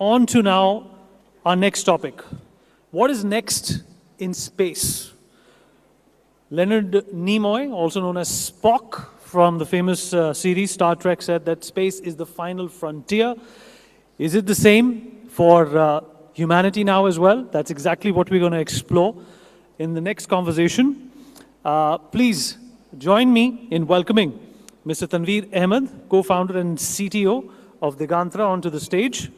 On to now our next topic. What is next in space? Leonard Nimoy, also known as Spock from the famous series Star Trek, said that space is the final frontier. Is it the same for humanity now as well? That's exactly what we're going to explore in the next conversation. Please join me in welcoming Mr. Tanveer Ahmed, co-founder and CTO of Digantra, onto the stage.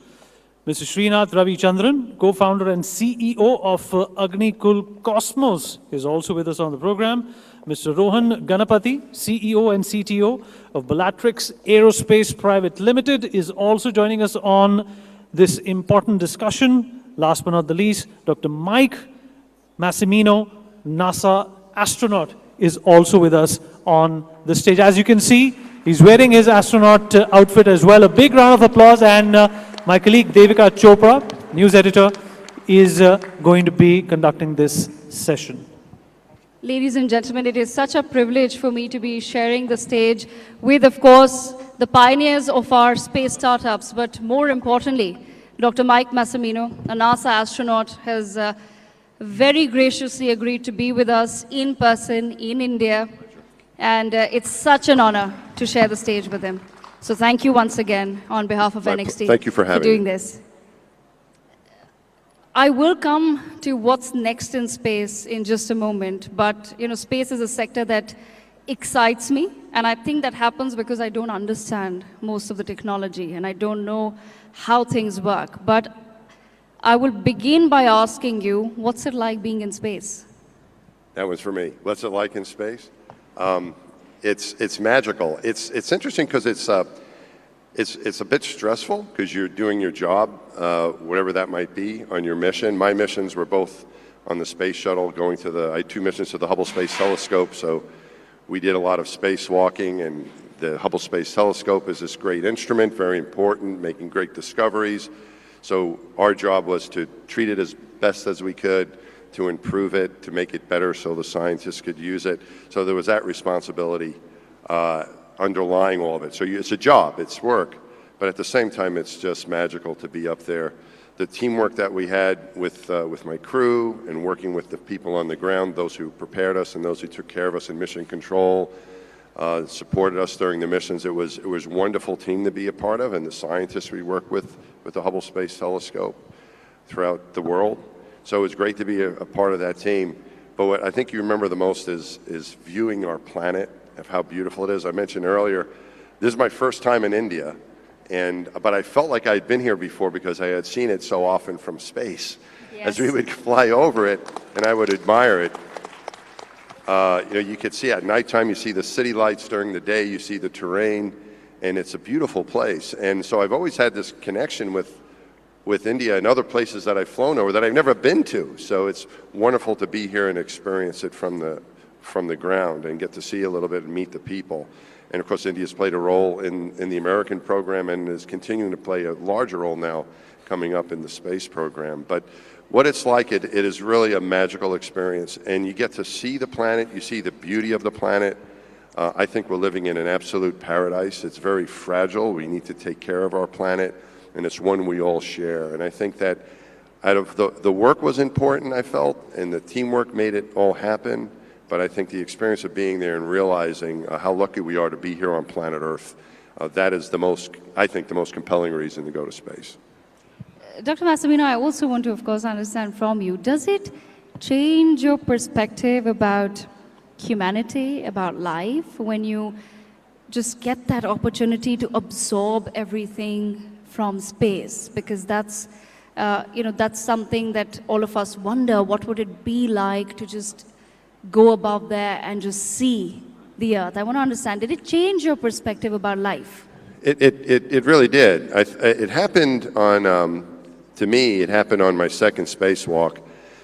Mr. Srinath Ravichandran, co-founder and CEO of Agnikul Cosmos, is also with us on the program. Mr. Rohan Ganapathy, CEO and CTO of Bellatrix Aerospace Private Limited, is also joining us on this important discussion. Last but not the least, Dr. Mike Massimino, NASA astronaut, is also with us on the stage. As you can see, he's wearing his astronaut outfit as well. A big round of applause. And my colleague Devika Chopra, news editor, is going to be conducting this session. Ladies and gentlemen, it is such a privilege for me to be sharing the stage with, of course, the pioneers of our space startups, but more importantly, Dr. Mike Massimino, a NASA astronaut, has very graciously agreed to be with us in person in India, and it's such an honor to share the stage with him. So thank you once again on behalf of NXT thank you for doing this. I will come to what's next in space in just a moment, but space is a sector that excites me, and I think that happens because I don't understand most of the technology and I don't know how things work. But I will begin by asking you, what's it like being in space? That was for me. What's it like in space? It's magical. It's interesting because it's a bit stressful because you're doing your job, whatever that might be, on your mission. My missions were both on the space shuttle, I had 2 missions to the Hubble Space Telescope, so we did a lot of spacewalking, and the Hubble Space Telescope is this great instrument, very important, making great discoveries. So our job was to treat it as best as we could, to improve it, to make it better so the scientists could use it. So there was that responsibility underlying all of it. So it's a job, it's work, but at the same time, it's just magical to be up there. The teamwork that we had with my crew and working with the people on the ground, those who prepared us and those who took care of us in mission control, supported us during the missions. It was a wonderful team to be a part of, and the scientists we work with the Hubble Space Telescope throughout the world. So it was great to be a part of that team. But what I think you remember the most is viewing our planet, of how beautiful it is. I mentioned earlier, this is my first time in India, but I felt like I'd been here before because I had seen it so often from space. Yes. As we would fly over it, and I would admire it. You could see at nighttime, you see the city lights. During the day, you see the terrain, and it's a beautiful place. And so I've always had this connection with India and other places that I've flown over that I've never been to. So it's wonderful to be here and experience it from the ground and get to see a little bit and meet the people. And of course, India's played a role in the American program and is continuing to play a larger role now coming up in the space program. But what it's like, it is really a magical experience. And you get to see the planet, you see the beauty of the planet. I think we're living in an absolute paradise. It's very fragile. We need to take care of our planet, and it's one we all share. And I think that out of the work was important, I felt, and the teamwork made it all happen. But I think the experience of being there and realizing how lucky we are to be here on planet Earth, that is the most compelling reason to go to space. Dr. Massimino, I also want to, of course, understand from you, does it change your perspective about humanity, about life, when you just get that opportunity to absorb everything from space? Because that's something that all of us wonder, what would it be like to just go above there and just see the Earth? I want to understand, did it change your perspective about life? It really did. It happened on, to me, it happened on my second spacewalk.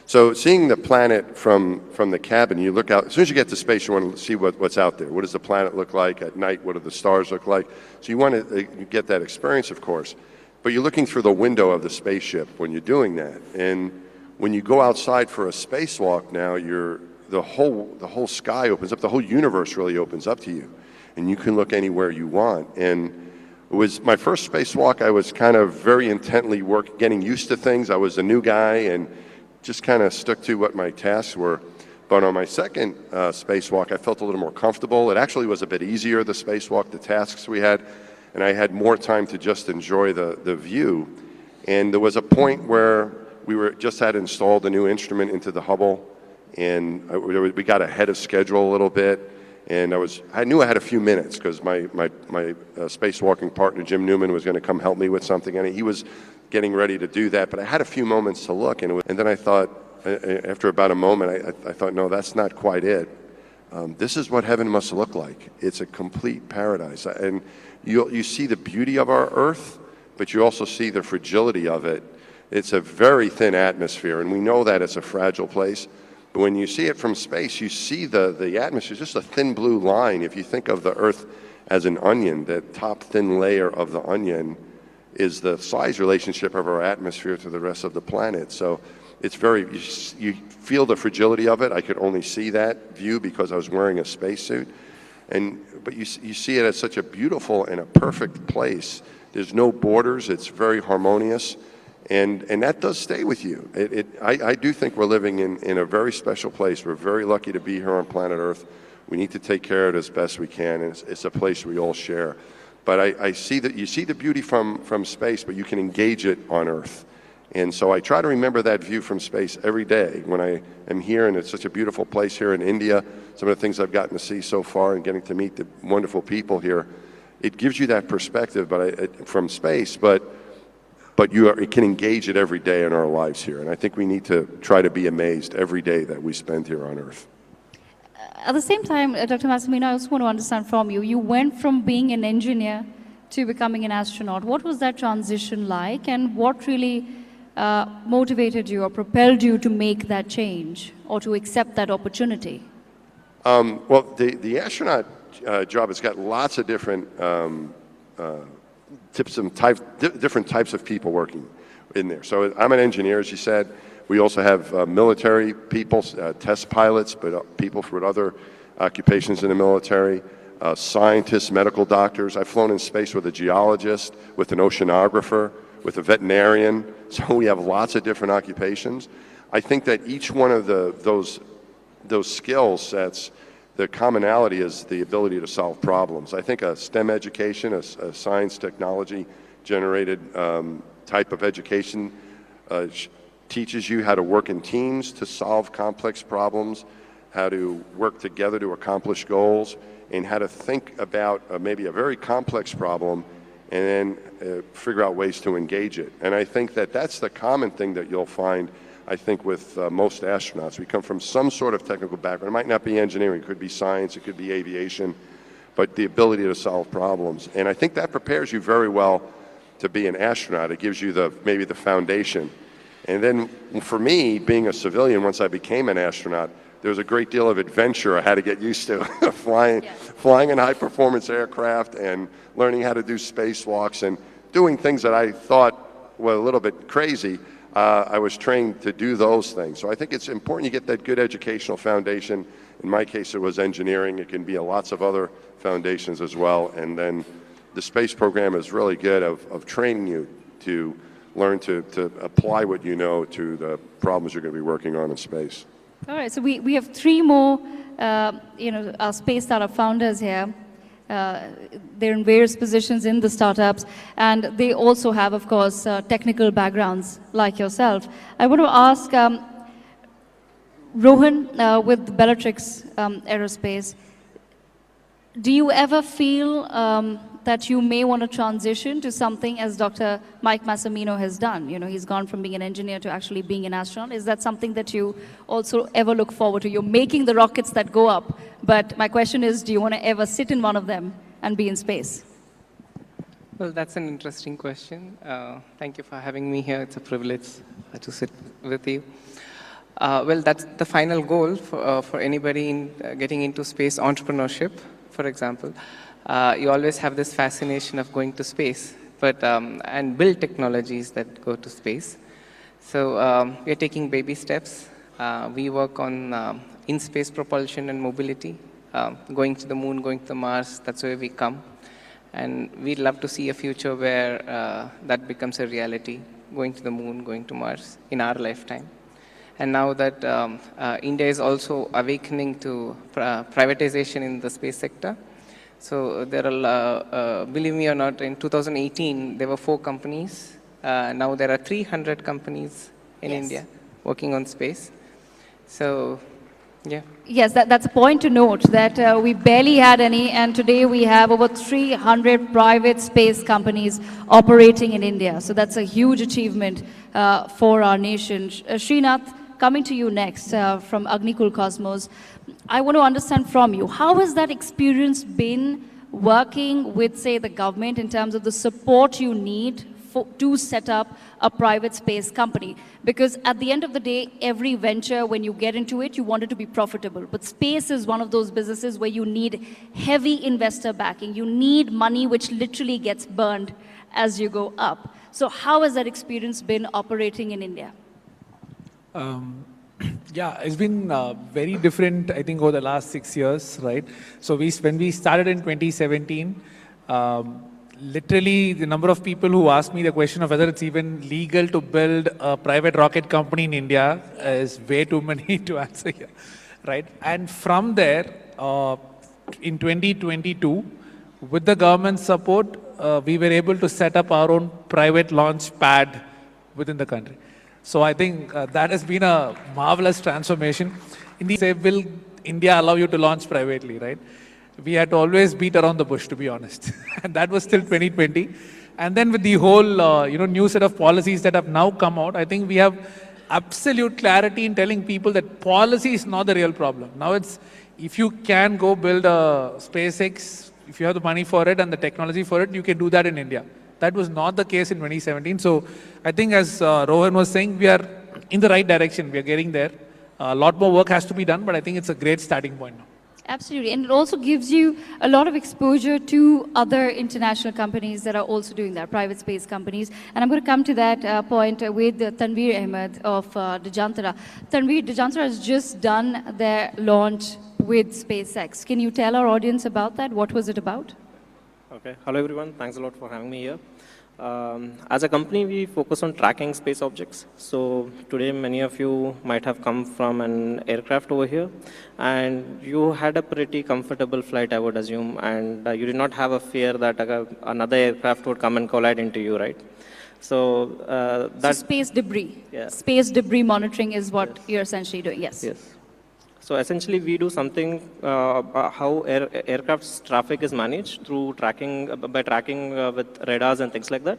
So seeing the planet from the cabin, you look out, as soon as you get to space, you want to see what's out there. What does the planet look like at night? What do the stars look like? So you want to get that experience, of course. But you're looking through the window of the spaceship when you're doing that. And when you go outside for a spacewalk now, the whole sky opens up, the whole universe really opens up to you. And you can look anywhere you want. And It was my first spacewalk. I was kind of very intently getting used to things. I was a new guy and just kind of stuck to what my tasks were. But on my second spacewalk, I felt a little more comfortable. It actually was a bit easier, the spacewalk, the tasks we had, and I had more time to just enjoy the view. And there was a point where we just had installed a new instrument into the Hubble, and we got ahead of schedule a little bit. And I knew I had a few minutes because my spacewalking partner, Jim Newman, was going to come help me with something, and he was getting ready to do that. But I had a few moments to look, and then I thought, after about a moment, I thought, no, that's not quite it. This is what heaven must look like. It's a complete paradise. And you see the beauty of our earth, but you also see the fragility of it. It's a very thin atmosphere, and we know that it's a fragile place. But when you see it from space, you see the atmosphere, just a thin blue line. If you think of the Earth as an onion, that top thin layer of the onion is the size relationship of our atmosphere to the rest of the planet. So it's you feel the fragility of it. I could only see that view because I was wearing a spacesuit. But you see it as such a beautiful and a perfect place. There's no borders. It's very harmonious. And that does stay with you. I do think we're living in a very special place. We're very lucky to be here on planet Earth. We need to take care of it as best we can, and it's a place we all share. But I see that you see the beauty from space, but you can engage it on Earth. And so I try to remember that view from space every day when I am here, and it's such a beautiful place here in India. Some of the things I've gotten to see so far and getting to meet the wonderful people here, it gives you that perspective from space, but it can engage it every day in our lives here. And I think we need to try to be amazed every day that we spend here on Earth. At the same time, Dr. Massimino, I also want to understand from you, you went from being an engineer to becoming an astronaut. What was that transition like, and what really motivated you or propelled you to make that change or to accept that opportunity? Well, the astronaut job has got lots of different different types of people working in there. So I'm an engineer, as you said. We also have military people, test pilots, but people with other occupations in the military, scientists, medical doctors. I've flown in space with a geologist, with an oceanographer, with a veterinarian. So we have lots of different occupations. I think that each one of those skill sets, the commonality is the ability to solve problems. I think a STEM education, a science technology generated type of education teaches you how to work in teams to solve complex problems, how to work together to accomplish goals, and how to think about maybe a very complex problem and then figure out ways to engage it. And I think that that's the common thing that you'll find, I think, with most astronauts. We come from some sort of technical background. It might not be engineering, it could be science, it could be aviation, but the ability to solve problems. And I think that prepares you very well to be an astronaut. It gives you maybe the foundation. And then for me, being a civilian, once I became an astronaut, there was a great deal of adventure I had to get used to, flying in high-performance aircraft and learning how to do spacewalks and doing things that I thought were a little bit crazy. I was trained to do those things. So I think it's important you get that good educational foundation. In my case, it was engineering. It can be lots of other foundations as well. And then the space program is really good of training you to learn to apply what you know to the problems you're going to be working on in space. All right, so we have three more, our space startup founders here. They're in various positions in the startups, and they also have, of course, technical backgrounds like yourself. I want to ask Rohan, with Bellatrix Aerospace, do you ever feel that you may want to transition to something as Dr. Mike Massimino has done? You know, he's gone from being an engineer to actually being an astronaut. Is that something that you also ever look forward to? You're making the rockets that go up, but my question is, do you want to ever sit in one of them and be in space? Well, that's an interesting question. Thank you for having me here. It's a privilege to sit with you. Well, that's the final goal for anybody getting into space entrepreneurship, for example. You always have this fascination of going to space, and build technologies that go to space. So we're taking baby steps. We work on in-space propulsion and mobility, going to the moon, going to Mars. That's where we come. And we'd love to see a future where that becomes a reality, going to the moon, going to Mars in our lifetime. And now that India is also awakening to privatization in the space sector, so there are, believe me or not, in 2018, there were 4 companies. Now there are 300 companies in India working on space. So, yeah. Yes, that's a point to note that we barely had any, and today we have over 300 private space companies operating in India. So that's a huge achievement for our nation. Srinath, coming to you next from Agnikul Cosmos, I want to understand from you, how has that experience been working with, say, the government in terms of the support you need to set up a private space company? Because at the end of the day, every venture, when you get into it, you want it to be profitable. But space is one of those businesses where you need heavy investor backing. You need money which literally gets burned as you go up. So how has that experience been operating in India? Yeah, it's been very different, I think, over the last 6 years, right? So when we started in 2017, literally the number of people who asked me the question of whether it's even legal to build a private rocket company in India is way too many to answer here, right? And from there, in 2022, with the government support, we were able to set up our own private launch pad within the country. So I think that has been a marvelous transformation. Will India allow you to launch privately, right? We had to always beat around the bush, to be honest. And that was still 2020. And then with the whole new set of policies that have now come out, I think we have absolute clarity in telling people that policy is not the real problem. Now it's, if you can go build a SpaceX, if you have the money for it and the technology for it, you can do that in India. That was not the case in 2017. So I think, as Rohan was saying, we are in the right direction. We are getting there. A lot more work has to be done, but I think it's a great starting point now. Absolutely. And it also gives you a lot of exposure to other international companies that are also doing that, private space companies. And I'm going to come to that point with Tanveer Ahmed of Dejantara. Tanveer, Dejantara has just done their launch with SpaceX. Can you tell our audience about that? What was it about? Okay. Hello, everyone. Thanks a lot for having me here. As a company, we focus on tracking space objects. So today, many of you might have come from an aircraft over here, and you had a pretty comfortable flight, I would assume, and you did not have a fear that another aircraft would come and collide into you, right? So that's space debris. Yeah. Space debris monitoring is what you're essentially doing. Yes. Yes. So essentially, we do something how aircraft's traffic is managed through tracking, by tracking with radars and things like that.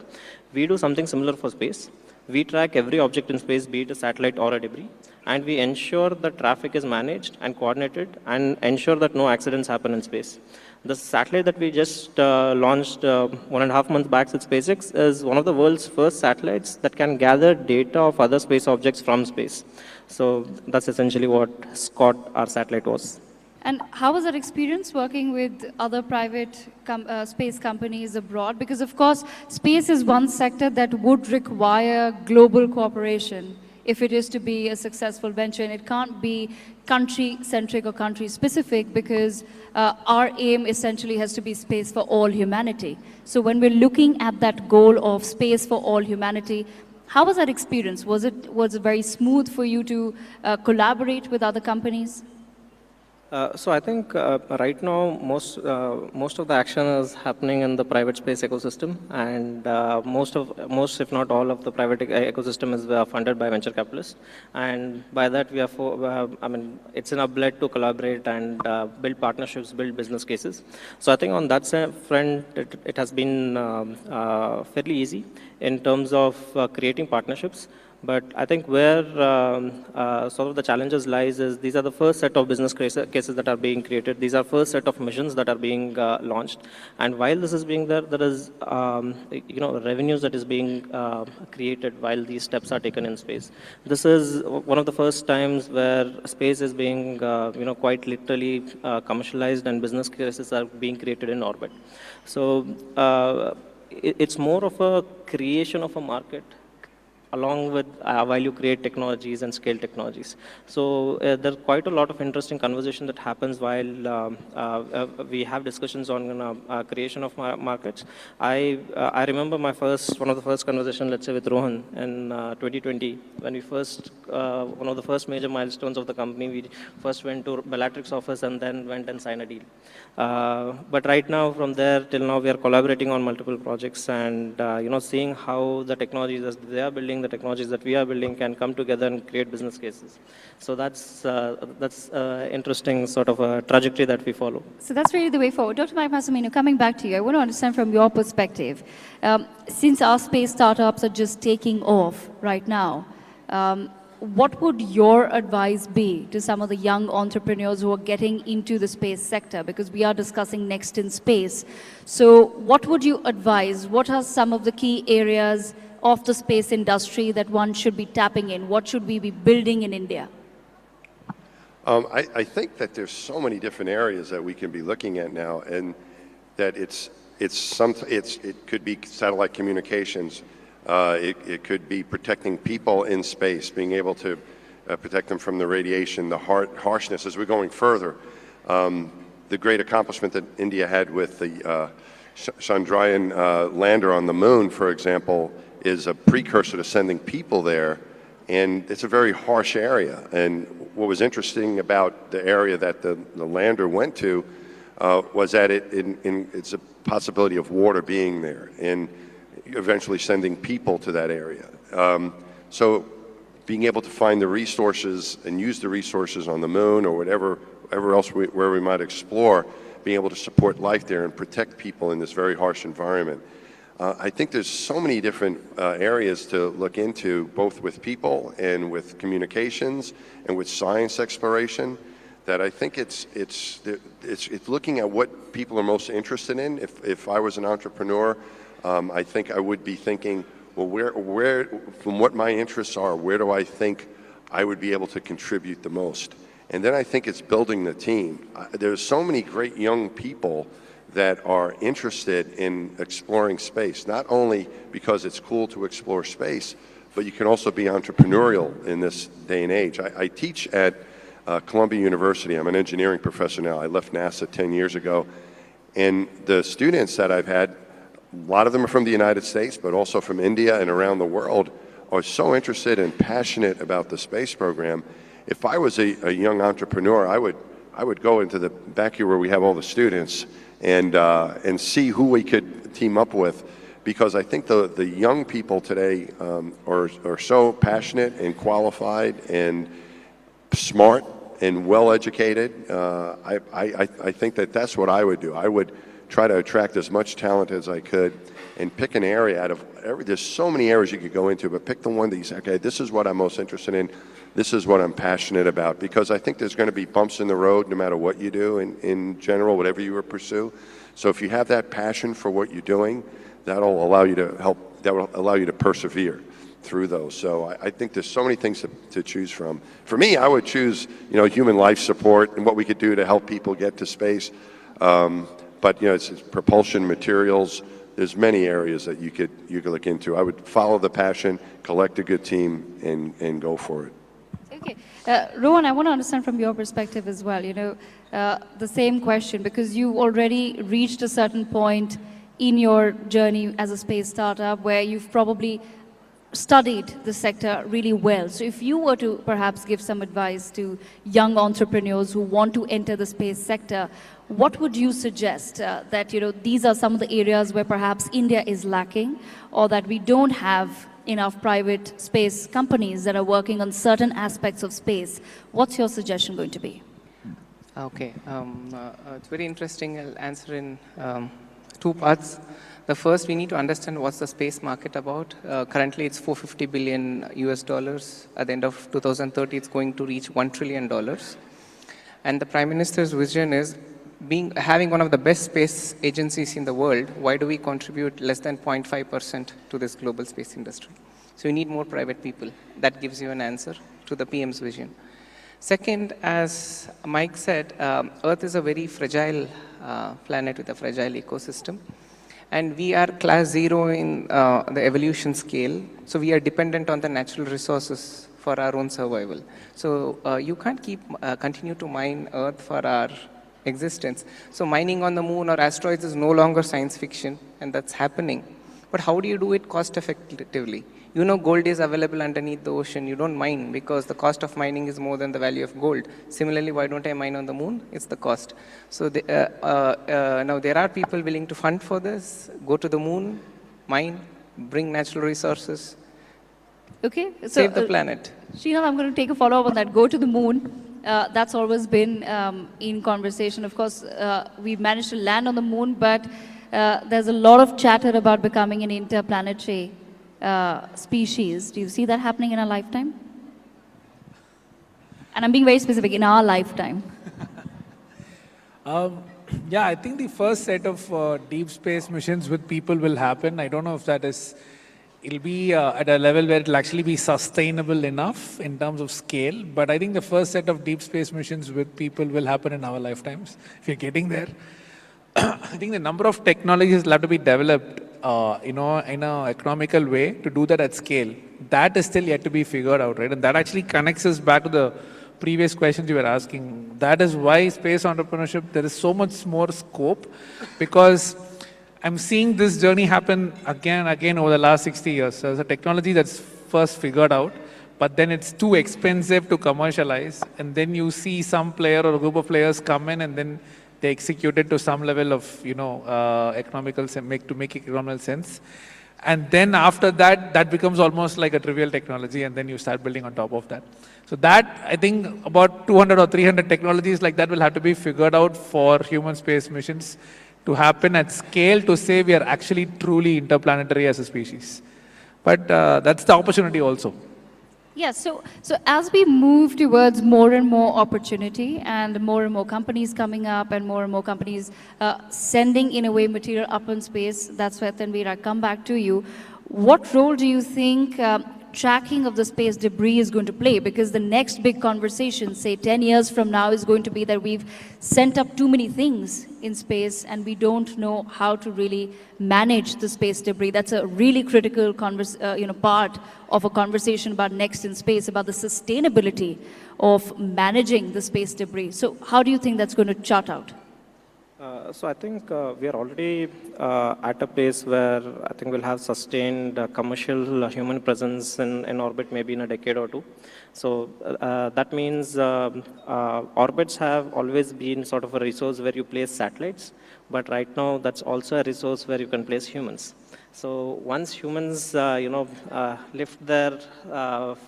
We do something similar for space. We track every object in space, be it a satellite or a debris, and we ensure that traffic is managed and coordinated and ensure that no accidents happen in space. The satellite that we just launched 1.5 months back with SpaceX is one of the world's first satellites that can gather data of other space objects from space. So that's essentially what Scott, our satellite, was. And how was that experience working with other private space companies abroad? Because, of course, space is one sector that would require global cooperation if it is to be a successful venture. And it can't be country-centric or country-specific, because our aim essentially has to be space for all humanity. So when we're looking at that goal of space for all humanity, how was that experience? Was it very smooth for you to collaborate with other companies? So I think right now most of the action is happening in the private space ecosystem, and most if not all of the private ecosystem is funded by venture capitalists, and by that we are it's in our blood to collaborate and build partnerships, build business cases. So I think on that front it has been fairly easy in terms of creating partnerships. But I think where sort of the challenges lies is these are the first set of business cases that are being created. These are first set of missions that are being launched. And while this is being there is revenues that is being created while these steps are taken in space. This is one of the first times where space is being quite literally commercialized and business cases are being created in orbit. So it's more of a creation of a market, along with while you create technologies and scale technologies. So there's quite a lot of interesting conversation that happens while we have discussions on creation of markets. I remember one of the first conversation, let's say with Rohan in 2020, when we first, one of the first major milestones of the company, we first went to Bellatrix office and then went and signed a deal. But right now, from there till now, we are collaborating on multiple projects and seeing how the technologies that they are building, the technologies that we are building can come together and create business cases. So that's interesting sort of a trajectory that we follow. So that's really the way forward. Dr. Mike Massimino, coming back to you, I want to understand from your perspective, since our space startups are just taking off right now, what would your advice be to some of the young entrepreneurs who are getting into the space sector? Because we are discussing next in space. So what would you advise? What are some of the key areas of the space industry that one should be tapping in? What should we be building in India? I think that there's so many different areas that we can be looking at now, and that it could be satellite communications. It could be protecting people in space, being able to protect them from the radiation, the harshness as we're going further. The great accomplishment that India had with the Chandrayaan lander on the moon, for example, is a precursor to sending people there, and it's a very harsh area. And what was interesting about the area that the lander went to was that it's a possibility of water being there, and eventually sending people to that area. So being able to find the resources and use the resources on the moon or whatever else where we might explore, being able to support life there and protect people in this very harsh environment. I think there's so many different areas to look into, both with people and with communications and with science exploration, that I think it's looking at what people are most interested in. If I was an entrepreneur, I think I would be thinking, well, where, from what my interests are, where do I think I would be able to contribute the most? And then I think it's building the team. There's so many great young people that are interested in exploring space, not only because it's cool to explore space, but you can also be entrepreneurial in this day and age. I teach at Columbia University. I'm an engineering professor now. I left NASA 10 years ago. And the students that I've had, a lot of them are from the United States, but also from India and around the world, are so interested and passionate about the space program. If I was a young entrepreneur, I would go into the back here where we have all the students and see who we could team up with, because I think the young people today are so passionate and qualified and smart and well-educated. I think that's what I would do. I would try to attract as much talent as I could and pick an area out of there's so many areas you could go into, but pick the one that you say, okay, this is what I'm most interested in, this is what I'm passionate about, because I think there's going to be bumps in the road no matter what you do in general, whatever you pursue. So if you have that passion for what you're doing, that'll allow you to persevere through those. So I think there's so many things to choose from. For me, I would choose, human life support and what we could do to help people get to space. But it's propulsion materials. There's many areas that you could look into. I would follow the passion, collect a good team, and go for it. Okay, Rohan, I want to understand from your perspective as well. The same question, because you already reached a certain point in your journey as a space startup where you've probably studied the sector really well. So if you were to perhaps give some advice to young entrepreneurs who want to enter the space sector, what would you suggest that these are some of the areas where perhaps India is lacking, or that we don't have enough private space companies that are working on certain aspects of space? What's your suggestion going to be? Okay, it's very interesting. I'll answer in two parts. The first, we need to understand what's the space market about. Currently, it's $450 billion US dollars. At the end of 2030, it's going to reach $1 trillion. And the Prime Minister's vision is having one of the best space agencies in the world. Why do we contribute less than 0.5% to this global space industry? So you need more private people. That gives you an answer to the PM's vision. Second, as Mike said, Earth is a very fragile planet with a fragile ecosystem. And we are class 0 in the evolution scale, so we are dependent on the natural resources for our own survival. So you can't continue to mine Earth for our existence. So mining on the moon or asteroids is no longer science fiction, and that's happening. But how do you do it cost effectively? You know gold is available underneath the ocean. You don't mine because the cost of mining is more than the value of gold. Similarly, why don't I mine on the moon? It's the cost. So now there are people willing to fund for this, go to the moon, mine, bring natural resources, Okay, so save the planet. Srinath, I'm going to take a follow-up on that. Go to the moon. That's always been in conversation. Of course, we've managed to land on the moon, but there's a lot of chatter about becoming an interplanetary species. Do you see that happening in our lifetime? And I'm being very specific, in our lifetime. Yeah, I think the first set of deep space missions with people will happen. I don't know if it'll be at a level where it'll actually be sustainable enough in terms of scale. But I think the first set of deep space missions with people will happen in our lifetimes, if you're getting there. I think the number of technologies will have to be developed, in an economical way to do that at scale. That is still yet to be figured out, right? And that actually connects us back to the previous questions you were asking. That is why space entrepreneurship, there is so much more scope, because I'm seeing this journey happen again and again over the last 60 years. So there's a technology that's first figured out, but then it's too expensive to commercialize. And then you see some player or a group of players come in, and then they execute it to some level of, economical to make economical sense. And then after that, that becomes almost like a trivial technology, and then you start building on top of that. So that, I think, about 200 or 300 technologies like that will have to be figured out for human space missions to happen at scale, to say we are actually truly interplanetary as a species. But that's the opportunity also. Yes, so as we move towards more and more opportunity and more companies coming up and more companies sending, in a way, material up in space, that's where, Tanveer, I come back to you. What role do you think tracking of the space debris is going to play? Because the next big conversation, say 10 years from now, is going to be that we've sent up too many things in space and we don't know how to really manage the space debris. That's a really critical part of a conversation about next in space, about the sustainability of managing the space debris. So how do you think that's going to chart out? So I think we are already at a place where I think we'll have sustained commercial human presence in orbit maybe in a decade or two. So that means orbits have always been sort of a resource where you place satellites, but right now that's also a resource where you can place humans. So once humans, lift their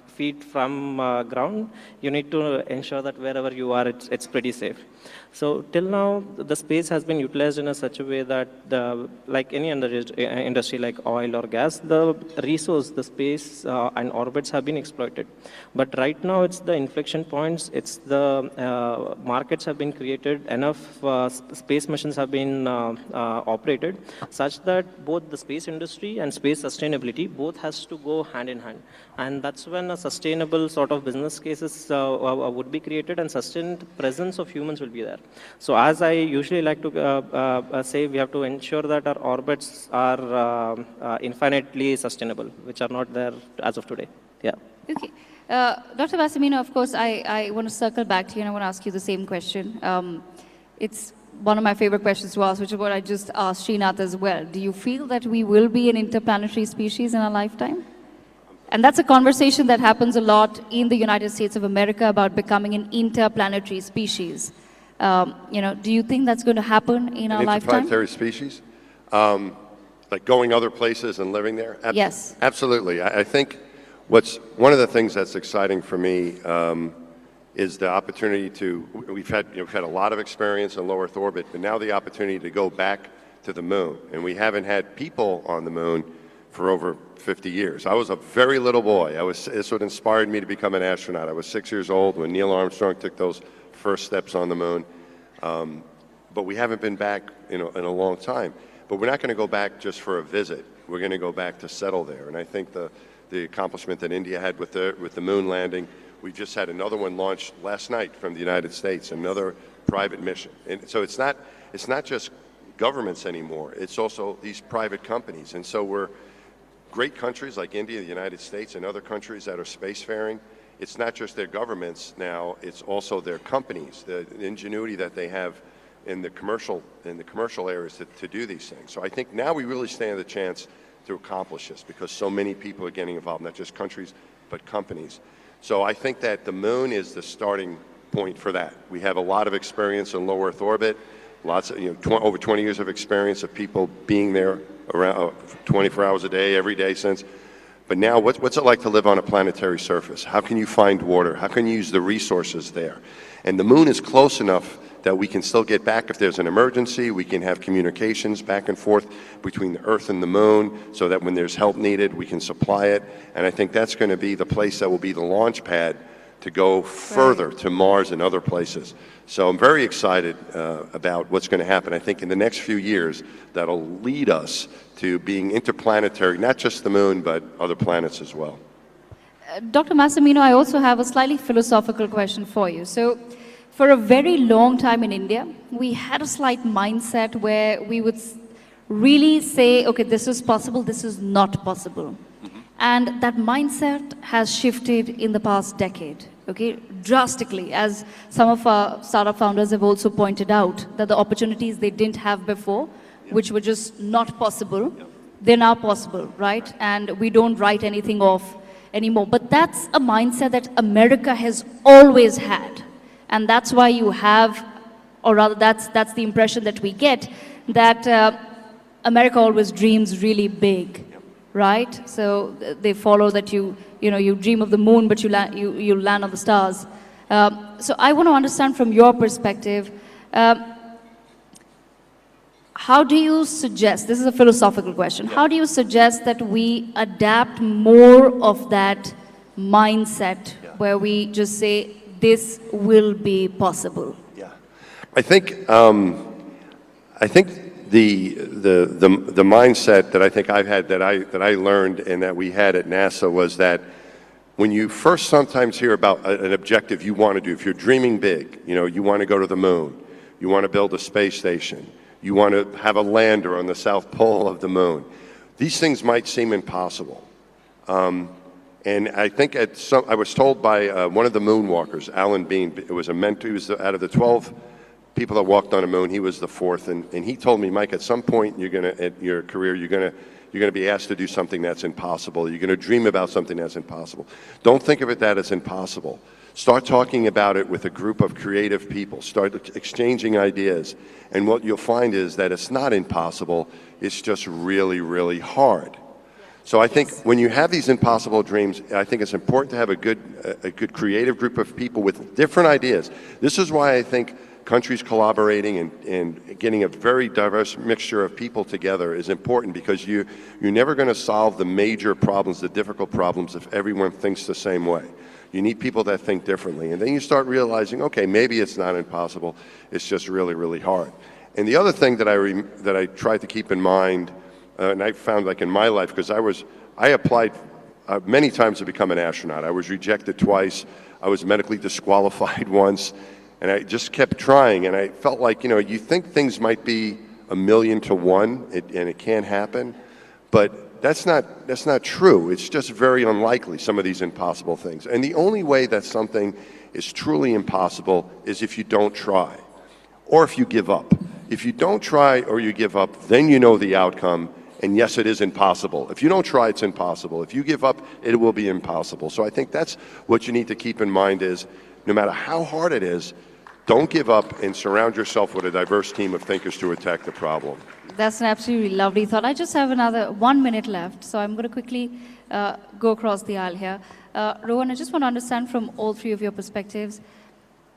feet from ground, you need to ensure that wherever you are, it's pretty safe. So till now, the space has been utilized in such a way that, like any other industry like oil or gas, the resource, the space and orbits have been exploited. But right now, it's the inflection points, it's the markets have been created, enough space missions have been operated, such that both the space industry and space sustainability both has to go hand in hand. And that's when a sustainable sort of business cases would be created and sustained presence of humans will be there. So as I usually like to say, we have to ensure that our orbits are infinitely sustainable, which are not there as of today. Yeah. Okay. Dr. Massimino, of course, I want to circle back to you and I want to ask you the same question. It's one of my favorite questions to ask, which is what I just asked Srinath as well. Do you feel that we will be an interplanetary species in our lifetime? And that's a conversation that happens a lot in the United States of America about becoming an interplanetary species. Do you think that's going to happen in our lifetime? Interplanetary species? Like going other places and living there? Yes. Absolutely. I think one of the things that's exciting for me is the opportunity we've had a lot of experience in low Earth orbit, but now the opportunity to go back to the moon. And we haven't had people on the moon for over 50 years. I was a very little boy. This what inspired me to become an astronaut. I was 6 years old when Neil Armstrong took those first steps on the moon. But we haven't been back in a long time. But we're not going to go back just for a visit. We're going to go back to settle there. And I think the accomplishment that India had with the moon landing, we just had another one launched last night from the United States, another private mission. And so it's not just governments anymore. It's also these private companies. And so we're great countries like India, the United States, and other countries that are spacefaring. It's not just their governments now, it's also their companies, the ingenuity that they have in the commercial areas to do these things. So I think now we really stand a chance to accomplish this because so many people are getting involved, not just countries, but companies. So I think that the moon is the starting point for that. We have a lot of experience in low Earth orbit, lots of, over 20 years of experience of people being there around 24 hours a day, every day since. But now, what's it like to live on a planetary surface? How can you find water? How can you use the resources there? And the moon is close enough that we can still get back if there's an emergency. We can have communications back and forth between the Earth and the moon so that when there's help needed, we can supply it. And I think that's going to be the place that will be the launch pad to go further to Mars and other places. So I'm very excited about what's going to happen. I think in the next few years, that'll lead us to being interplanetary, not just the moon, but other planets as well. Dr. Massimino, I also have a slightly philosophical question for you. So, for a very long time in India, we had a slight mindset where we would really say, okay, this is possible, this is not possible. And that mindset has shifted in the past decade, okay, drastically, as some of our startup founders have also pointed out, that the opportunities they didn't have before, which were just not possible, they're now possible, right? And we don't write anything off anymore. But that's a mindset that America has always had. And that's why you have, or rather that's the impression that we get, that America always dreams really big. Right? So they follow that you dream of the moon, but you land on the stars. So I want to understand from your perspective, how do you suggest, this is a philosophical question, how do you suggest that we adapt more of that mindset where we just say, this will be possible? Yeah. I think the mindset that I think I've had, that I learned and that we had at NASA was that when you first sometimes hear about an objective you want to do, if you're dreaming big, you want to go to the moon, you want to build a space station, you want to have a lander on the South Pole of the moon, these things might seem impossible. And I think I was told by one of the moonwalkers, Alan Bean, it was a mentor, he was out of the 12 people that walked on the moon, he was the fourth, and he told me, Mike, at some point in your career, you're gonna be asked to do something that's impossible. You're gonna dream about something that's impossible. Don't think of it that as impossible. Start talking about it with a group of creative people. Start exchanging ideas, and what you'll find is that it's not impossible. It's just really, really hard. So I think when you have these impossible dreams, I think it's important to have a good creative group of people with different ideas. This is why I think countries collaborating and getting a very diverse mixture of people together is important, because you're never going to solve the major problems, the difficult problems, if everyone thinks the same way. You need people that think differently. And then you start realizing, okay, maybe it's not impossible, it's just really, really hard. And the other thing that I tried to keep in mind, and I found like in my life, because I applied many times to become an astronaut. I was rejected twice. I was medically disqualified once. And I just kept trying, and I felt like, you think things might be 1,000,000 to 1, and it can't happen, but that's not true. It's just very unlikely, some of these impossible things. And the only way that something is truly impossible is if you don't try, or if you give up. If you don't try or you give up, then you know the outcome, and yes, it is impossible. If you don't try, it's impossible. If you give up, it will be impossible. So I think that's what you need to keep in mind is, no matter how hard it is, don't give up and surround yourself with a diverse team of thinkers to attack the problem. That's an absolutely lovely thought. I just have another 1 minute left, so I'm going to quickly go across the aisle here. Rohan, I just want to understand from all three of your perspectives,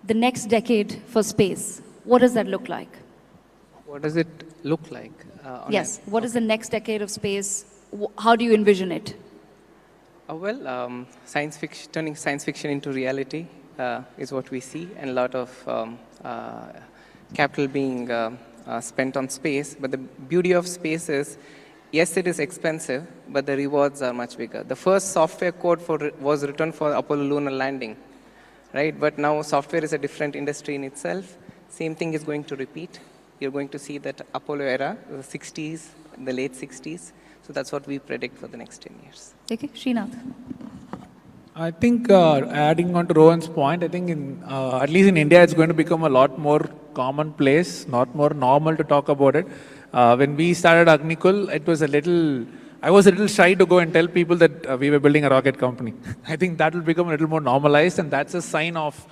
the next decade for space, what does that look like? What does it look like? Yes, what is the next decade of space? How do you envision it? Science fiction, turning science fiction into reality is what we see, and a lot of capital being spent on space. But the beauty of space is, yes, it is expensive, but the rewards are much bigger. The first software code was written for Apollo lunar landing, right? But now software is a different industry in itself. Same thing is going to repeat. you're going to see that Apollo era, the 60s, the late 60s. So that's what we predict for the next 10 years. Okay, Srinath. I think adding on to Rohan's point, I think at least in India, it's going to become a lot more commonplace, not more normal to talk about it. When we started Agnikul, I was a little shy to go and tell people that we were building a rocket company. I think that will become a little more normalized, and that's a sign of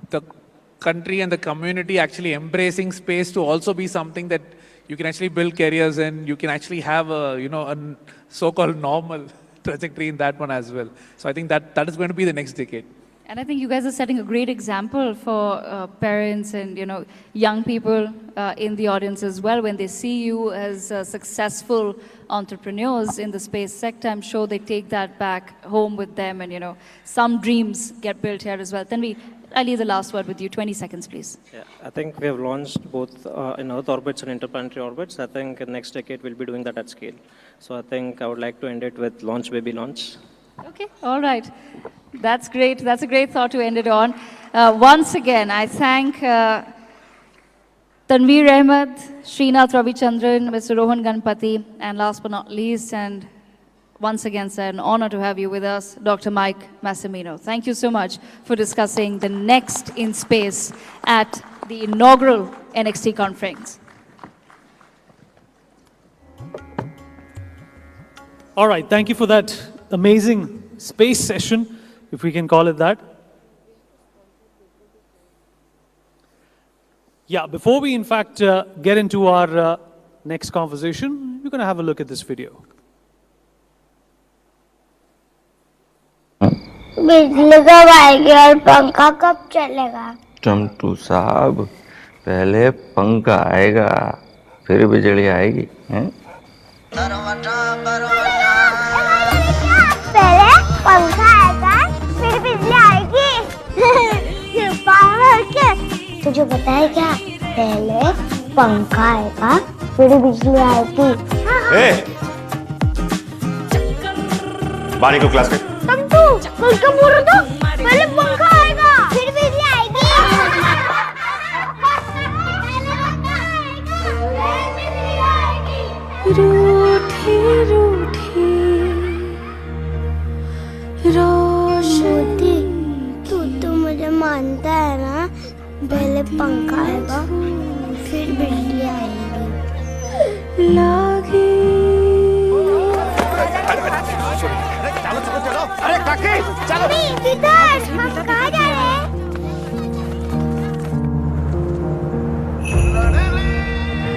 the country and the community actually embracing space to also be something that you can actually build careers in. You can actually have a so-called normal trajectory in that one as well. So I think that is going to be the next decade. And I think you guys are setting a great example for parents and young people in the audience as well. When they see you as successful entrepreneurs in the space sector, I'm sure they take that back home with them, and some dreams get built here as well. Tanveer, I'll leave the last word with you. 20 seconds, please. Yeah, I think we have launched both in Earth orbits and interplanetary orbits. I think in next decade we'll be doing that at scale. So I think I would like to end it with launch, baby, launch. Okay, all right. That's great. That's a great thought to end it on. Once again, I thank Tanveer Ahmed, Srinath Ravichandran, Mr. Rohan Ganapathy, and last but not least, and once again, sir, an honor to have you with us, Dr. Mike Massimino. Thank you so much for discussing the next in space at the inaugural NXT conference. All right, thank you for that amazing space session, if we can call it that. Yeah, before we in fact get into our next conversation, we're going to have a look at this video. बिजली कब आएगी और पंखा कब चलेगा? चमटू साहब, पहले पंखा आएगा, फिर बिजली आएगी, हैं? पहले पंखा आएगा, फिर बिजली आएगी। ये पागल क्या? तुझे पता है क्या? पहले पंखा आएगा, फिर बिजली आएगी। बानी को क्लास में। कल का बोल रहा था, पहले पंखा आएगा, फिर बिजली आएगी। रूठी रूठी रोशनी, तू तो मुझे मानता है ना? पहले पंखा आएगा, फिर बिजली आएगी। लागी अरे काकी, चलो। किधर? हम कहाँ जा रहे हैं?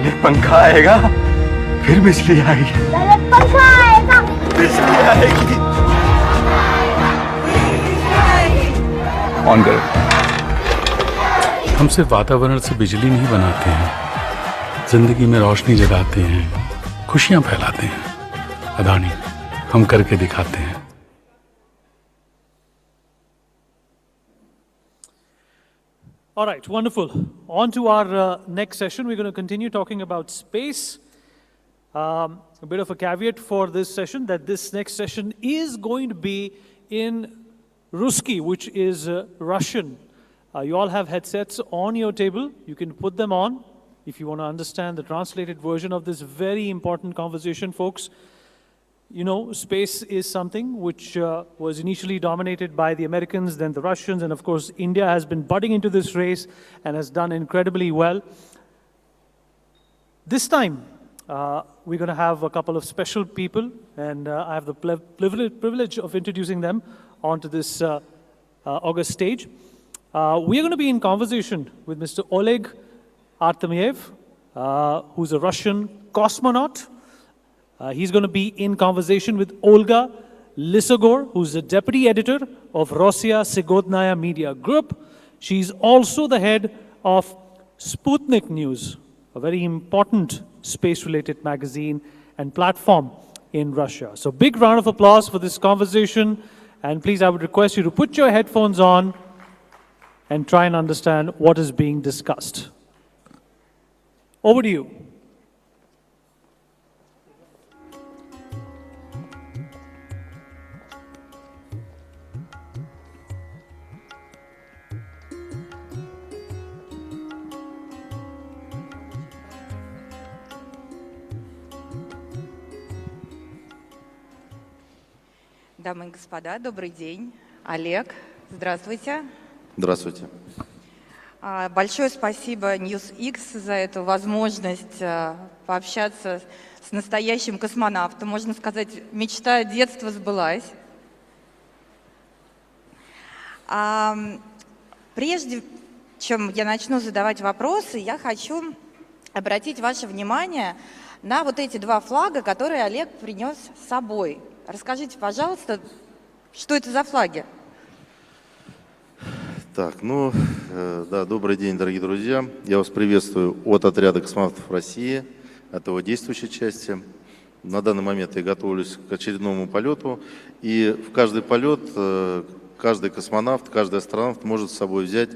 ये पंखा आएगा, फिर बिजली आएगी। पहले पंखा आएगा, बिजली आएगी। ऑन करो। हम सिर्फ वातावरण से बिजली नहीं बनाते हैं, जिंदगी में रोशनी जगाते हैं, खुशियां फैलाते हैं। अदानी, हम करके दिखाते हैं। All right, wonderful. On to our next session. We're going to continue talking about space. A bit of a caveat for this session, that this next session is going to be in Ruski, which is Russian. You all have headsets on your table. You can put them on if you want to understand the translated version of this very important conversation, folks. You know, space is something which was initially dominated by the Americans, then the Russians, and of course, India has been butting into this race and has done incredibly well. This time, we're going to have a couple of special people, and I have the privilege of introducing them onto this august stage. We are going to be in conversation with Mr. Oleg Artemyev, who's a Russian cosmonaut. He's going to be in conversation with Olga Lisogor, who's the deputy editor of Rossiya Sigodnaya Media Group. She's also the head of Sputnik News, a very important space-related magazine and platform in Russia. So big round of applause for this conversation. And please, I would request you to put your headphones on and try and understand what is being discussed. Over to you. Дамы и господа, добрый день. Олег, здравствуйте. Здравствуйте. Большое спасибо NewsX за эту возможность пообщаться с настоящим космонавтом. Можно сказать, мечта детства сбылась. Прежде чем я начну задавать вопросы, я хочу обратить ваше внимание на вот эти два флага, которые Олег принес с собой. Расскажите, пожалуйста, что это за флаги? Так, да, добрый день, дорогие друзья. Я вас приветствую от отряда космонавтов России, от его действующей части. На данный момент я готовлюсь к очередному полету, и в каждый полет каждый космонавт, каждый астронавт может с собой взять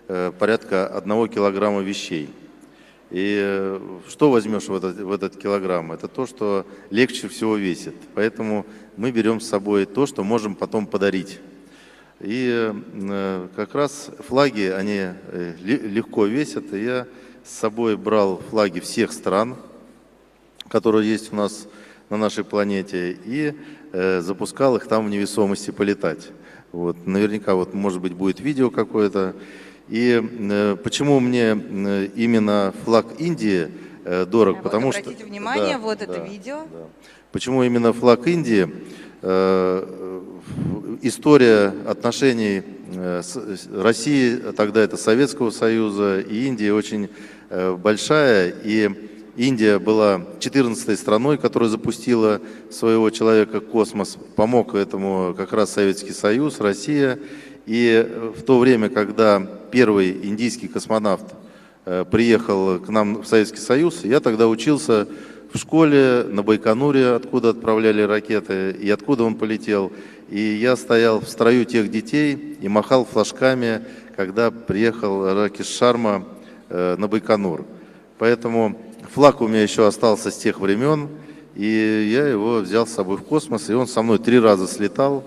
порядка 1 килограмма вещей. И что возьмешь в этот килограмм? Это то, что легче всего весит. Поэтому мы берем с собой то, что можем потом подарить. И как раз флаги, они легко весят. И я с собой брал флаги всех стран, которые есть у нас на нашей планете, и запускал их там в невесомости полетать. Вот. Наверняка, может быть, будет видео какое-то. И почему мне именно флаг Индии дорог? Вот, потому обратите что, внимание, да, вот это да, видео. Да. Почему именно флаг Индии? История отношений с Россией, тогда это Советского Союза, и Индии очень большая. И Индия была 14-й страной, которая запустила своего человека в космос. Помог этому как раз Советский Союз, Россия. И в то время, когда первый индийский космонавт приехал к нам в Советский Союз, я тогда учился в школе на Байконуре, откуда отправляли ракеты, и откуда он полетел. И я стоял в строю тех детей и махал флажками, когда приехал Ракеш Шарма на Байконур. Поэтому флаг у меня еще остался с тех времен, и я его взял с собой в космос, и он со мной 3 раза слетал.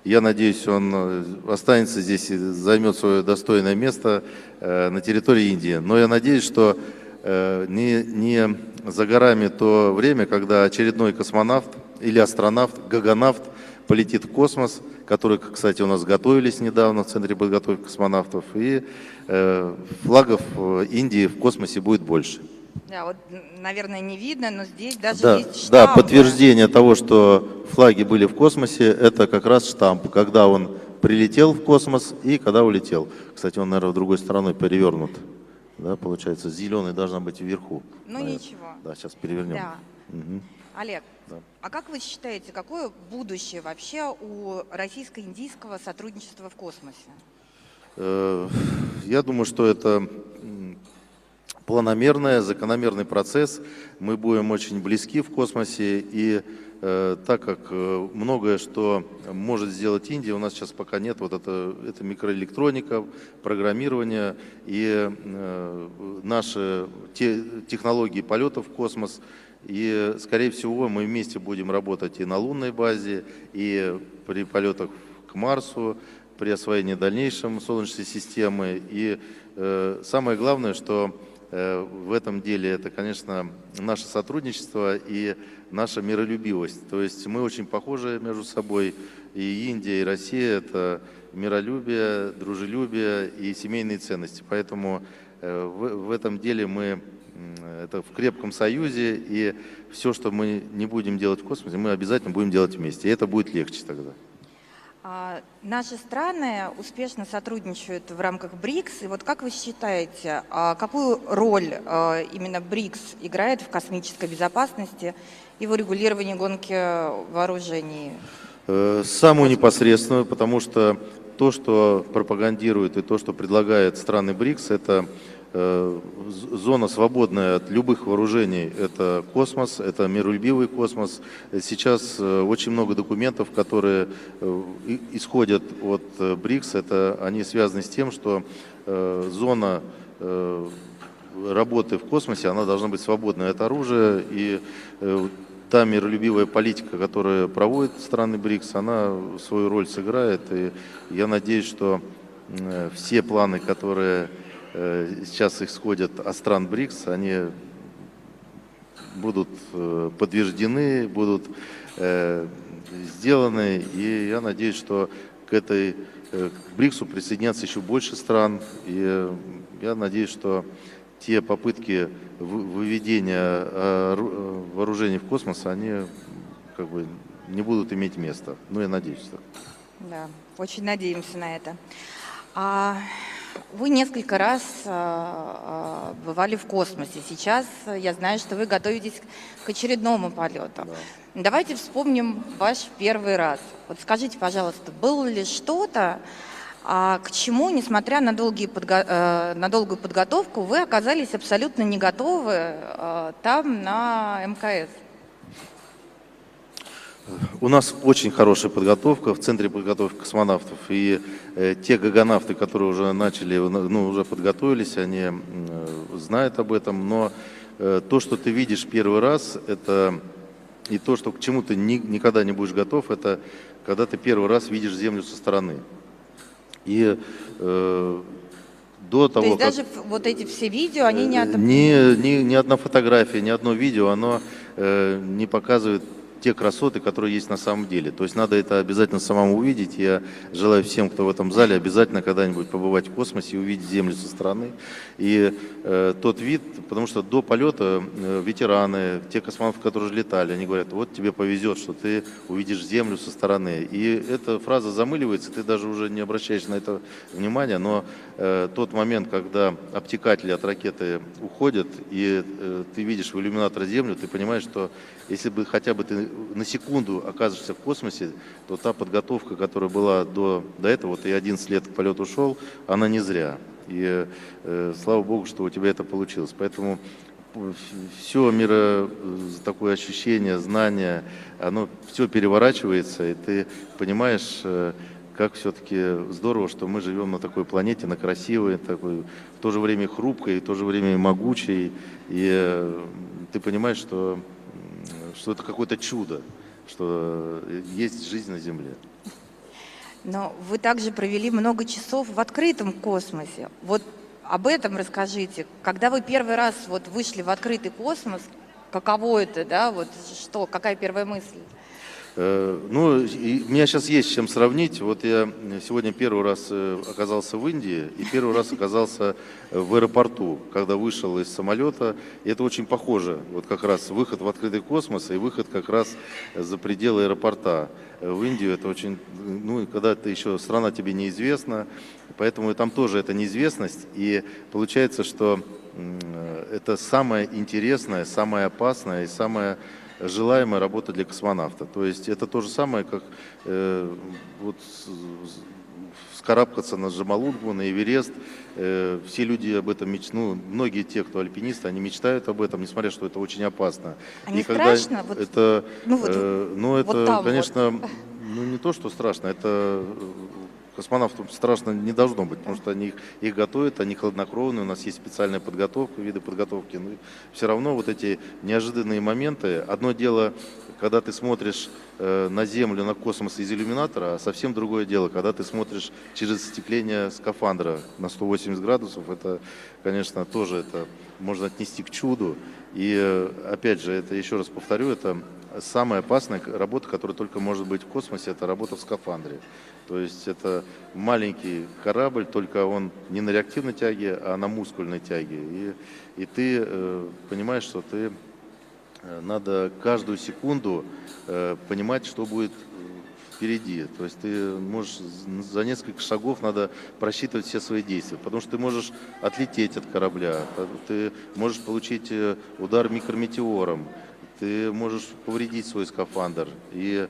Я надеюсь, он останется здесь и займет свое достойное место на территории Индии. Но я надеюсь, что не за горами то время, когда очередной космонавт или астронавт, гагонавт полетит в космос, который, кстати, у нас готовились недавно в Центре подготовки космонавтов, и флагов Индии в космосе будет больше. Да, вот, наверное, не видно, но здесь даже Да, есть штампы. да, подтверждение того, что флаги были в космосе, это как раз штамп, когда он прилетел в космос и когда улетел. Кстати, он, наверное, в другой стороной перевернут. Да, получается, зеленый должна быть вверху. Ну наверное. ничего. Да, сейчас перевернем. Да. Угу. Олег, Да. а как вы считаете, какое будущее вообще у российско-индийского сотрудничества в космосе? Я думаю, что это планомерный, закономерный процесс. Мы будем очень близки в космосе, и так как многое, что может сделать Индия, у нас сейчас пока нет, это микроэлектроника, программирование и наши технологии полетов в космос. И, скорее всего, мы вместе будем работать и на лунной базе, и при полетах к Марсу, при освоении дальнейшем Солнечной системы. И самое главное, что в этом деле это, конечно, наше сотрудничество и наша миролюбивость. То есть мы очень похожи между собой, и Индия, и Россия – это миролюбие, дружелюбие и семейные ценности. Поэтому в этом деле мы это в крепком союзе, и все, что мы не будем делать в космосе, мы обязательно будем делать вместе, и это будет легче тогда. Наши страны успешно сотрудничают в рамках БРИКС. И вот как вы считаете, какую роль именно БРИКС играет в космической безопасности и в урегулировании гонки вооружений? Самую непосредственную, потому что то, что пропагандирует и то, что предлагает страны БРИКС, это зона, свободная от любых вооружений, это космос, это миролюбивый космос. Сейчас очень много документов, которые исходят от БРИКС, они связаны с тем, что зона работы в космосе, она должна быть свободной от оружия, и та миролюбивая политика, которую проводят страны БРИКС, она свою роль сыграет, и я надеюсь, что все планы, которые сейчас исходят от стран БРИКС, они будут подтверждены, будут сделаны, и я надеюсь, что к БРИКСу присоединятся еще больше стран, и я надеюсь, что те попытки выведения вооружений в космос, они как бы не будут иметь места. Ну, я надеюсь, так. Да, очень надеемся на это. Вы несколько раз бывали в космосе. Сейчас я знаю, что вы готовитесь к очередному полету. Да. Давайте вспомним ваш первый раз. Вот скажите, пожалуйста, было ли что-то, к чему, несмотря на долгую подготовку, вы оказались абсолютно не готовы там, на МКС? У нас очень хорошая подготовка в Центре подготовки космонавтов. И те гагонавты, которые уже начали, ну, уже подготовились, они знают об этом. Но то, что ты видишь первый раз, это и то, что к чему ты никогда не будешь готов, это когда ты первый раз видишь Землю со стороны. И до того, то есть даже вот эти все видео, они ни одна фотография, ни одно видео, оно не показывает те красоты, которые есть на самом деле. То есть надо это обязательно самому увидеть. Я желаю всем, кто в этом зале, обязательно когда-нибудь побывать в космосе и увидеть Землю со стороны. И тот вид, потому что до полета ветераны, те космонавты, которые уже летали, они говорят, вот тебе повезет, что ты увидишь Землю со стороны. И эта фраза замыливается, ты даже уже не обращаешь на это внимания, но тот момент, когда обтекатели от ракеты уходят, и ты видишь в иллюминатор Землю, ты понимаешь, что если бы хотя бы ты на секунду оказываешься в космосе, то та подготовка, которая была до этого, вот и 11 лет к полету ушел, она не зря. И слава Богу, что у тебя это получилось. Поэтому все такое ощущение, знание, оно все переворачивается, и ты понимаешь, как все-таки здорово, что мы живем на такой планете, на красивой, такой, в то же время хрупкой, в то же время могучей. И ты понимаешь, что это какое-то чудо, что есть жизнь на Земле. Но вы также провели много часов в открытом космосе. Вот об этом расскажите. Когда вы первый раз вот вышли в открытый космос, каково это, да? Вот что, какая первая мысль? Ну, у меня сейчас есть с чем сравнить. Вот я сегодня первый раз оказался в Индии и первый раз оказался в аэропорту, когда вышел из самолета. И это очень похоже. Вот как раз выход в открытый космос и выход как раз за пределы аэропорта. В Индию это очень, ну, когда ты еще страна тебе неизвестна, поэтому там тоже это неизвестность. И получается, что это самая интересная, самая опасная и самая желаемая работа для космонавта. То есть это то же самое, как вот вскарабкаться на Джомолунгму, на Эверест. Все люди об этом мечтают, ну, многие те, кто альпинисты, они мечтают об этом, несмотря что это очень опасно. А не страшно? Вот, это, вот это, там конечно, вот. Ну, не то, что страшно, это космонавтам страшно не должно быть, потому что они их готовят, они хладнокровные, у нас есть специальная подготовка, виды подготовки. Но все равно вот эти неожиданные моменты. Одно дело, когда ты смотришь на Землю, на космос из иллюминатора, а совсем другое дело, когда ты смотришь через остекление скафандра на 180 градусов. Это, конечно, тоже это можно отнести к чуду. И опять же, это еще раз повторю, это самая опасная работа, которая только может быть в космосе, это работа в скафандре. То есть это маленький корабль, только он не на реактивной тяге, а на мускульной тяге. И ты понимаешь, что ты надо каждую секунду понимать, что будет впереди. То есть ты можешь за несколько шагов надо просчитывать все свои действия, потому что ты можешь отлететь от корабля, ты можешь получить удар микрометеором, ты можешь повредить свой скафандр. И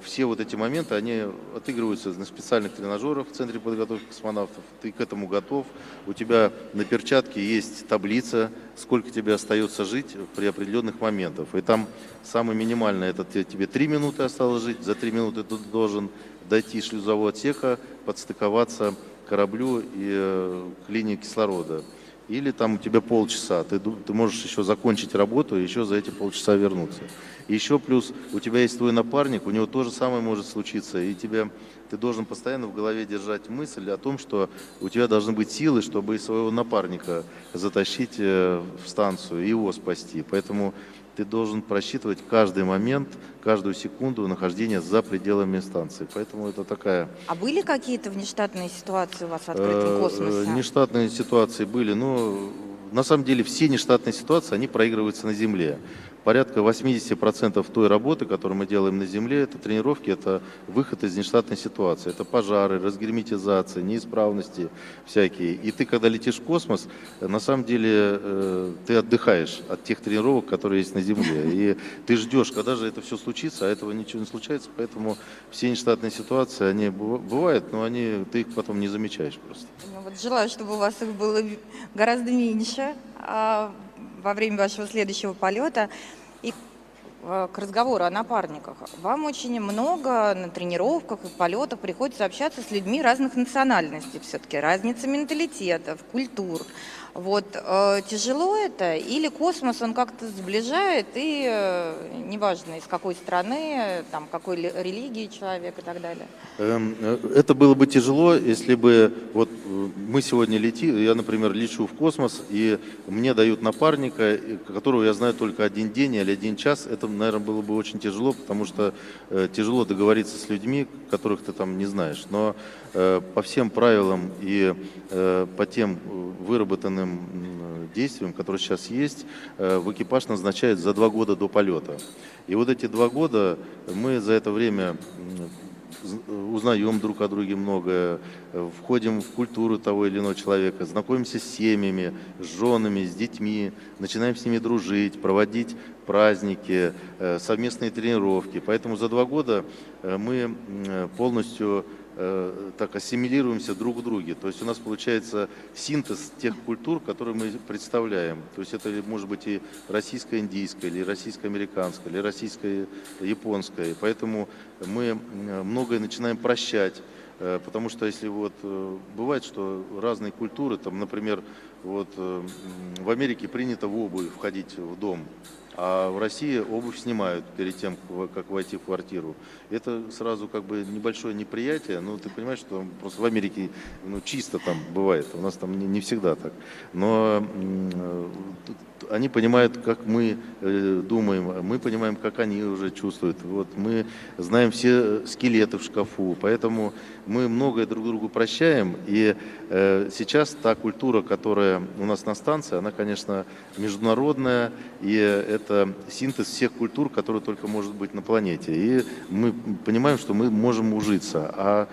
все вот эти моменты, они отыгрываются на специальных тренажерах в Центре подготовки космонавтов. Ты к этому готов. У тебя на перчатке есть таблица, сколько тебе остается жить при определенных моментах. И там самое минимальное, это тебе 3 минуты осталось жить. За 3 минуты ты должен дойти шлюзового отсека, подстыковаться к кораблю и к линии кислорода. Или там у тебя полчаса, ты можешь еще закончить работу и еще за эти полчаса вернуться. И еще плюс у тебя есть твой напарник, у него то же самое может случиться, и ты должен постоянно в голове держать мысль о том, что у тебя должны быть силы, чтобы своего напарника затащить в станцию и его спасти. Поэтому ты должен просчитывать каждый момент, каждую секунду нахождения за пределами станции. Поэтому это такая... А были какие-то внештатные ситуации у вас в открытом космосе? Нештатные ситуации были, но на самом деле все нештатные ситуации, они проигрываются на Земле. Порядка 80% той работы, которую мы делаем на Земле, это тренировки, это выход из нештатной ситуации. Это пожары, разгерметизация, неисправности всякие. И ты, когда летишь в космос, на самом деле ты отдыхаешь от тех тренировок, которые есть на Земле. И ты ждешь, когда же это все случится, а этого ничего не случается. Поэтому все нештатные ситуации, они бывают, но ты их потом не замечаешь просто. Ну, вот желаю, чтобы у вас их было гораздо меньше во время вашего следующего полета. И к разговору о напарниках. Вам очень много на тренировках и полетах приходится общаться с людьми разных национальностей. Все-таки разница менталитетов, культур. Вот тяжело это? Или космос, он как-то сближает, и неважно, из какой страны, там, какой религии человек и так далее? Это было бы тяжело, если бы вот мы сегодня летим, я, например, лечу в космос, и мне дают напарника, которого я знаю только один день или один час. Это, наверное, было бы очень тяжело, потому что тяжело договориться с людьми, которых ты там не знаешь. Но по всем правилам и по тем выработанным действиям, которые сейчас есть, в экипаж назначают за 2 года до полета. И вот эти 2 года мы за это время узнаем друг о друге многое, входим в культуру того или иного человека, знакомимся с семьями, с женами, с детьми, начинаем с ними дружить, проводить праздники, совместные тренировки. Поэтому за 2 года мы полностью так ассимилируемся друг в друге. То есть у нас получается синтез тех культур, которые мы представляем. То есть это может быть и российско-индийская, или российско-американская, или российско-японская. Поэтому мы многое начинаем прощать. Потому что если вот бывает, что разные культуры, там, например, вот в Америке принято в обувь входить в дом, а в России обувь снимают перед тем, как войти в квартиру. Это сразу как бы небольшое неприятие, но ты понимаешь, что просто в Америке чисто там бывает, у нас там не всегда так. Но они понимают, как мы думаем, мы понимаем, как они уже чувствуют. Вот мы знаем все скелеты в шкафу, поэтому мы многое друг другу прощаем. И сейчас та культура, которая у нас на станции, она, конечно, международная, и это синтез всех культур, которые только может быть на планете. И мы понимаем, что мы можем ужиться. А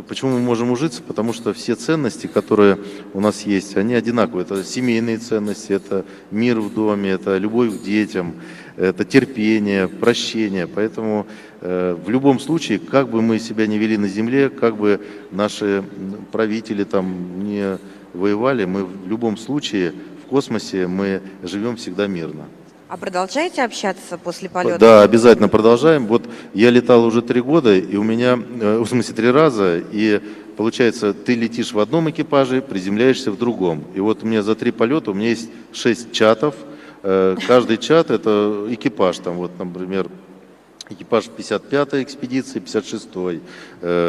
почему мы можем ужиться? Потому что все ценности, которые у нас есть, они одинаковые. Это семейные ценности, это мир в доме, это любовь к детям, это терпение, прощение. Поэтому в любом случае, как бы мы себя не вели на земле, как бы наши правители там не воевали, мы в любом случае в космосе мы живем всегда мирно. А продолжаете общаться после полета? Да, обязательно продолжаем. Вот я летал уже 3 года, и у меня, в смысле 3 раза, и получается, ты летишь в одном экипаже, приземляешься в другом. И вот у меня за 3 полета у меня есть 6 чатов. Каждый чат это экипаж, там вот, например, экипаж 55-й экспедиции, 56-й,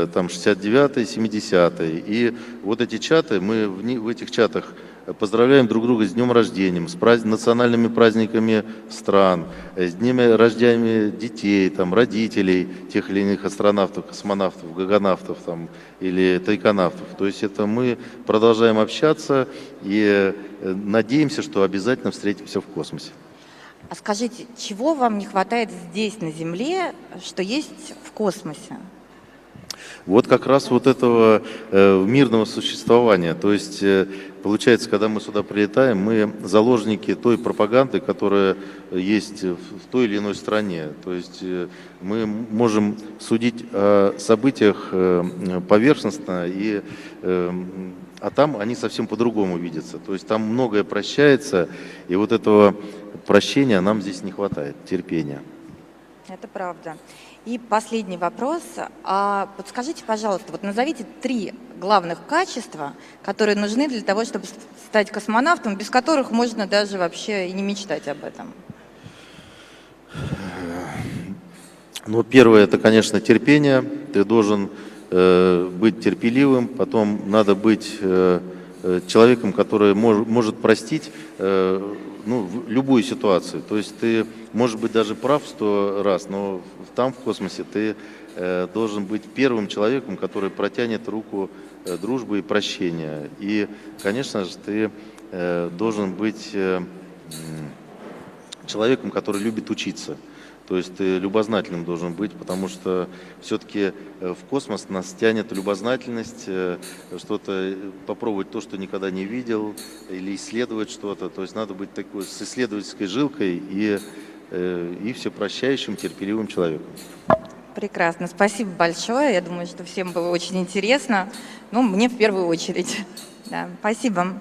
там 69-й, 70-й. И вот эти чаты, мы в этих чатах поздравляем друг друга с днем рождения, с национальными праздниками стран, с днями рождения детей, там, родителей тех или иных астронавтов, космонавтов, гагонавтов там, или тайконавтов. То есть это мы продолжаем общаться и надеемся, что обязательно встретимся в космосе. А скажите, чего вам не хватает здесь, на Земле, что есть в космосе? Вот как раз вот этого мирного существования. То есть, получается, когда мы сюда прилетаем, мы заложники той пропаганды, которая есть в той или иной стране. То есть мы можем судить о событиях поверхностно, а там они совсем по-другому видятся. То есть там многое прощается, и вот этого прощения нам здесь не хватает, терпения. Это правда. И последний вопрос. Подскажите, пожалуйста, вот назовите 3 главных качества, которые нужны для того, чтобы стать космонавтом, без которых можно даже вообще и не мечтать об этом. Ну, первое, это, конечно, терпение. Ты должен быть терпеливым, потом надо быть человеком, который может простить в любую ситуацию. То есть ты, может быть, даже прав 100 раз, но там, в космосе, ты должен быть первым человеком, который протянет руку дружбы и прощения. И, конечно же, ты должен быть человеком, который любит учиться. То есть ты любознательным должен быть, потому что все-таки в космос нас тянет любознательность, что-то попробовать то, что никогда не видел, или исследовать что-то. То есть надо быть такой с исследовательской жилкой и всепрощающим, терпеливым человеком. Прекрасно, спасибо большое. Я думаю, что всем было очень интересно. Ну, мне в первую очередь. Да, спасибо.